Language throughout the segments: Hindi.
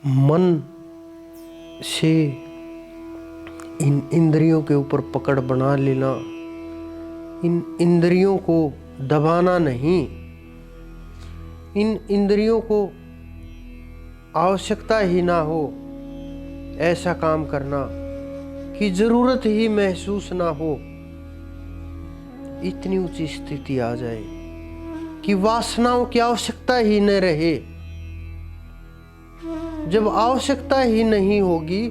मन से इन इंद्रियों के ऊपर पकड़ बना लेना, इन इंद्रियों को दबाना नहीं, इन इंद्रियों को आवश्यकता ही ना हो ऐसा काम करना कि जरूरत ही महसूस ना हो, इतनी ऊंची स्थिति आ जाए कि वासनाओं की आवश्यकता ही न रहे। जब आवश्यकता ही नहीं होगी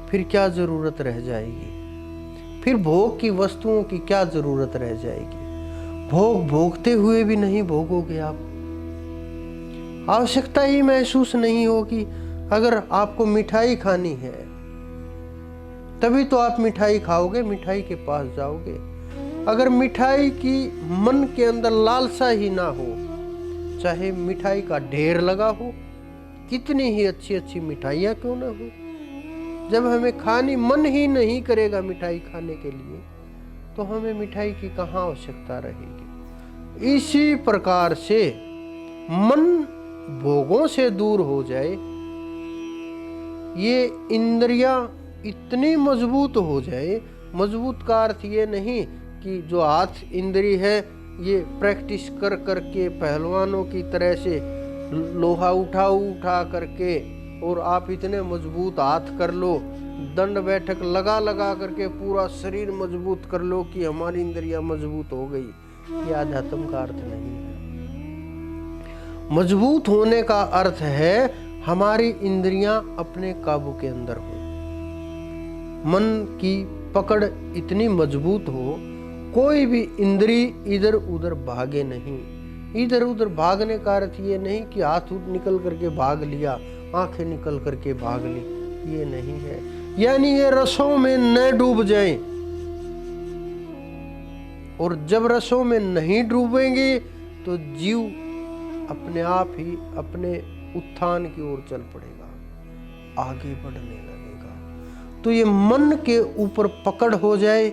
फिर क्या जरूरत रह जाएगी, फिर भोग की वस्तुओं की क्या जरूरत रह जाएगी। भोग भोगते हुए भी नहीं भोगोगे आप, आवश्यकता ही महसूस नहीं होगी। अगर आपको मिठाई खानी है तभी तो आप मिठाई खाओगे, मिठाई के पास जाओगे। अगर मिठाई की मन के अंदर लालसा ही ना हो, चाहे मिठाई का ढेर लगा हो, कितनी ही अच्छी अच्छी मिठाइयाँ क्यों ना हो, जब हमें खानी मन ही नहीं करेगा मिठाई खाने के लिए, तो हमें मिठाई की कहाँ आवश्यकता रहेगी। इसी प्रकार से मन भोगों से दूर हो जाए, ये इंद्रियां इतनी मजबूत हो जाए। मजबूत का अर्थ ये नहीं कि जो हाथ इंद्री है ये प्रैक्टिस कर करके पहलवानों की तरह से लोहा उठा करके और आप इतने मजबूत हाथ कर लो, दंड बैठक लगा लगा करके पूरा शरीर मजबूत कर लो कि हमारी इंद्रियां मजबूत हो गई। ये आध्यात्म का अर्थ नहीं है। मजबूत होने का अर्थ है हमारी इंद्रियां अपने काबू के अंदर हो, मन की पकड़ इतनी मजबूत हो, कोई भी इंद्री इधर उधर भागे नहीं। इधर उधर भागने का अर्थ ये नहीं कि हाथ निकल करके भाग लिया, आंखें निकल करके भाग ली, ये नहीं है। यानी ये रसों में न डूब जाएं, और जब रसों में नहीं डूबेंगे तो जीव अपने आप ही अपने उत्थान की ओर चल पड़ेगा, आगे बढ़ने लगेगा। तो ये मन के ऊपर पकड़ हो जाए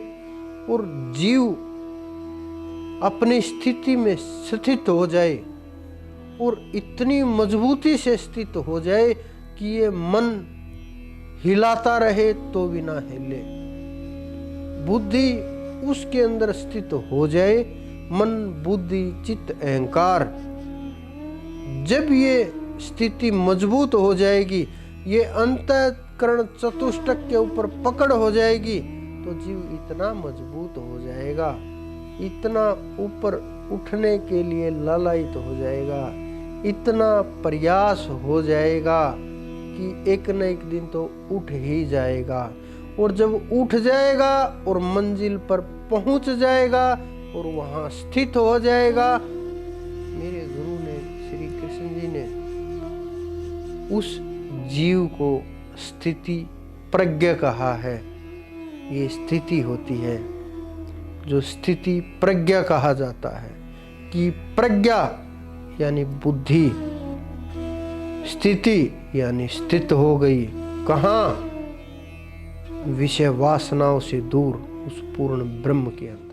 और जीव अपनी स्थिति में स्थित हो जाए, और इतनी मजबूती से स्थित हो जाए कि ये मन हिलाता रहे तो भी ना हिले। बुद्धि उसके अंदर स्थित हो जाए, मन बुद्धि चित्त अहंकार। जब ये स्थिति मजबूत हो जाएगी, ये अंतःकरण चतुष्टक के ऊपर पकड़ हो जाएगी, तो जीव इतना मजबूत हो जाएगा, इतना ऊपर उठने के लिए लालायित हो जाएगा, इतना प्रयास हो जाएगा कि एक न एक दिन तो उठ ही जाएगा। और जब उठ जाएगा और मंजिल पर पहुंच जाएगा और वहां स्थित हो जाएगा, मेरे गुरु ने श्री कृष्ण जी ने उस जीव को स्थिति प्रज्ञा कहा है। ये स्थिति होती है जो स्थिति प्रज्ञा कहा जाता है, कि प्रज्ञा यानी बुद्धि, स्थिति यानी स्थित हो गई। कहाँ? विषय वासनाओं से दूर, उस पूर्ण ब्रह्म के अंदर।